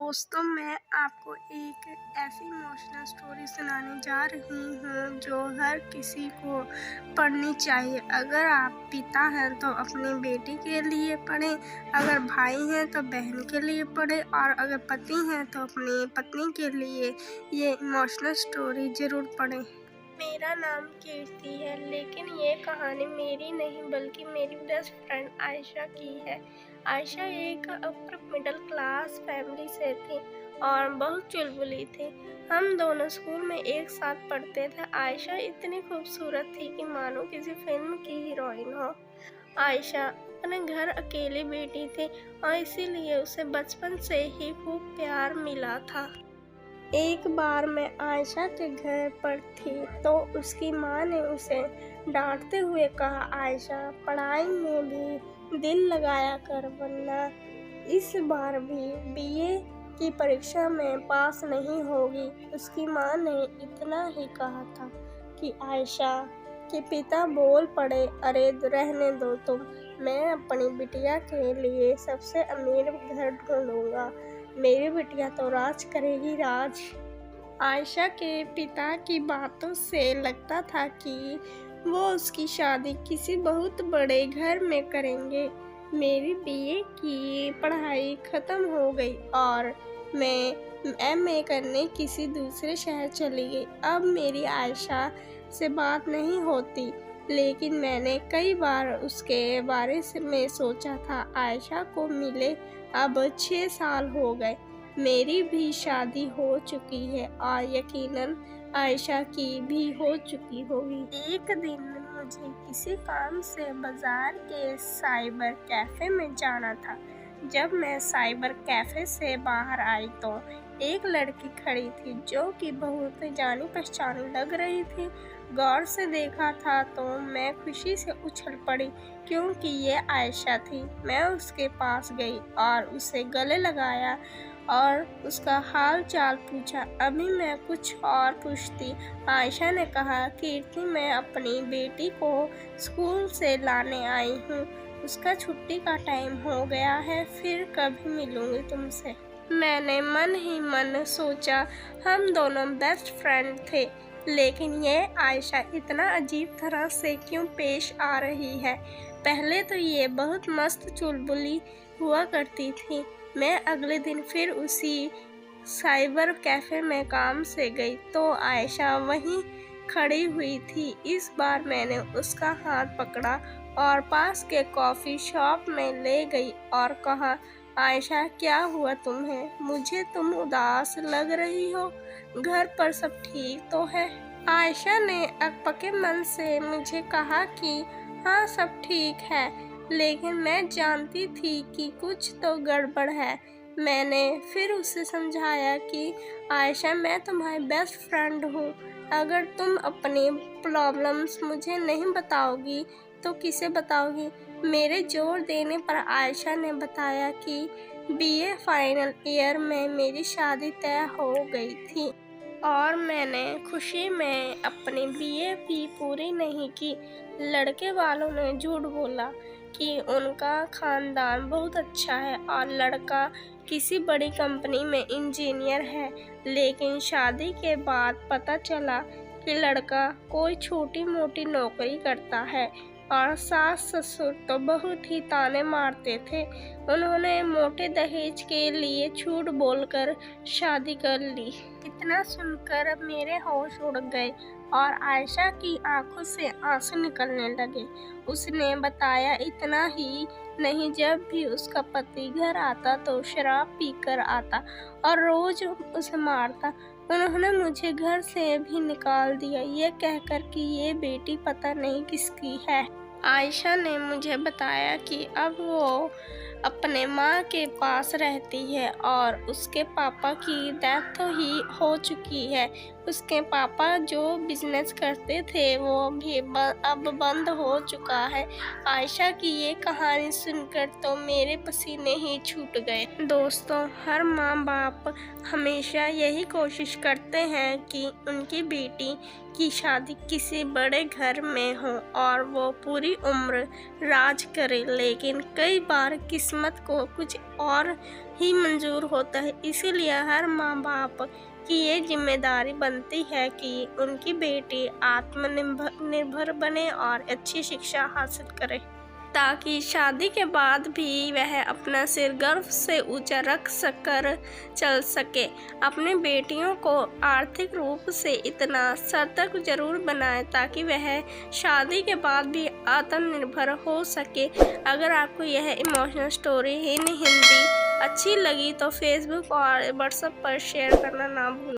दोस्तों, मैं आपको एक ऐसी इमोशनल स्टोरी सुनाने जा रही हूँ जो हर किसी को पढ़नी चाहिए। अगर आप पिता हैं तो अपनी बेटी के लिए पढ़ें, अगर भाई हैं तो बहन के लिए पढ़ें और अगर पति हैं तो अपनी पत्नी के लिए ये इमोशनल स्टोरी ज़रूर पढ़ें। मेरा नाम कीर्ति है, लेकिन ये कहानी मेरी नहीं बल्कि मेरी बेस्ट फ्रेंड आयशा की है। आयशा एक अपर मिडिल क्लास फैमिली से थी और बहुत चुलबुली थी। हम दोनों स्कूल में एक साथ पढ़ते थे। आयशा इतनी खूबसूरत थी कि मानो किसी फिल्म की हीरोइन हो। आयशा अपने घर अकेली बेटी थी और इसीलिए उसे बचपन से ही खूब प्यार मिला था। एक बार मैं आयशा के घर पर थी तो उसकी माँ ने उसे डांटते हुए कहा, आयशा पढ़ाई में भी दिल लगाया कर, वरना इस बार भी बीए की परीक्षा में पास नहीं होगी। उसकी माँ ने इतना ही कहा था कि आयशा के पिता बोल पड़े, अरे रहने दो तुम, मैं अपनी बिटिया के लिए सबसे अमीर घर ढूंढूंगा। मेरी बिटिया तो राज करेगी राज। आयशा के पिता की बातों से लगता था कि वो उसकी शादी किसी बहुत बड़े घर में करेंगे। मेरी बीए की पढ़ाई ख़त्म हो गई और मैं एमए करने किसी दूसरे शहर चली गई। अब मेरी आयशा से बात नहीं होती, लेकिन मैंने कई बार उसके बारे में सोचा था। आयशा को मिले अब 6 साल हो गए। मेरी भी शादी हो चुकी है और यकीनन आयशा की भी हो चुकी होगी। एक दिन मुझे किसी काम से बाजार के साइबर कैफ़े में जाना था। जब मैं साइबर कैफ़े से बाहर आई तो एक लड़की खड़ी थी जो कि बहुत जानी पहचानी लग रही थी। गौर से देखा था तो मैं खुशी से उछल पड़ी क्योंकि ये आयशा थी। मैं उसके पास गई और उसे गले लगाया और उसका हाल चाल पूछा। अभी मैं कुछ और पूछती, आयशा ने कहा, कीर्ति मैं अपनी बेटी को स्कूल से लाने आई हूँ, उसका छुट्टी का टाइम हो गया है, फिर कभी मिलूंगी तुमसे। मैंने मन ही मन सोचा हम दोनों बेस्ट फ्रेंड थे, लेकिन ये आयशा इतना अजीब तरह से क्यों पेश आ रही है। पहले तो ये बहुत मस्त चुलबुली हुआ करती थी। मैं अगले दिन फिर उसी साइबर कैफ़े में काम से गई तो आयशा वहीं खड़ी हुई थी। इस बार मैंने उसका हाथ पकड़ा और पास के कॉफ़ी शॉप में ले गई और कहा, आयशा क्या हुआ तुम्हें? मुझे तुम उदास लग रही हो, घर पर सब ठीक तो है? आयशा ने अकपके मन से मुझे कहा कि हाँ सब ठीक है, लेकिन मैं जानती थी कि कुछ तो गड़बड़ है। मैंने फिर उसे समझाया कि आयशा मैं तुम्हारी बेस्ट फ्रेंड हूँ, अगर तुम अपनी प्रॉब्लम्स मुझे नहीं बताओगी तो किसे बताओगी? मेरे जोर देने पर आयशा ने बताया कि बीए फाइनल ईयर में मेरी शादी तय हो गई थी और मैंने खुशी में अपनी बीए भी पूरी नहीं की। लड़के वालों ने झूठ बोला कि उनका खानदान बहुत अच्छा है और लड़का किसी बड़ी कंपनी में इंजीनियर है, लेकिन शादी के बाद पता चला कि लड़का कोई छोटी मोटी नौकरी करता है और सास ससुर तो बहुत ही ताने मारते थे। उन्होंने मोटे दहेज के लिए झूठ बोलकर शादी कर ली। इतना सुनकर मेरे होश उड़ गए और आयशा की आंखों से आंसू निकलने लगे। उसने बताया इतना ही नहीं, जब भी उसका पति घर आता तो शराब पीकर आता और रोज उसे मारता। उन्होंने मुझे घर से भी निकाल दिया, ये कहकर कि ये बेटी पता नहीं किसकी है। आयशा ने मुझे बताया कि अब वो अपने माँ के पास रहती है और उसके पापा की डेथ ही हो चुकी है। उसके पापा जो बिजनेस करते थे वो भी अब बंद हो चुका है। आयशा की ये कहानी सुनकर तो मेरे पसीने ही छूट गए। दोस्तों, हर माँ बाप हमेशा यही कोशिश करते हैं कि उनकी बेटी की शादी किसी बड़े घर में हो और वो पूरी उम्र राज करे, लेकिन कई बार किस्मत को कुछ और ही मंजूर होता है। इसीलिए हर माँ बाप की ये जिम्मेदारी बनती है कि उनकी बेटी आत्मनिर्भर बने और अच्छी शिक्षा हासिल करे, ताकि शादी के बाद भी वह अपना सिर गर्व से ऊंचा रख कर चल सके। अपनी बेटियों को आर्थिक रूप से इतना सतर्क जरूर बनाएं ताकि वह शादी के बाद भी आत्मनिर्भर हो सके। अगर आपको यह इमोशनल स्टोरी इन हिंदी अच्छी लगी तो फेसबुक और व्हाट्सएप पर शेयर करना ना भूलें।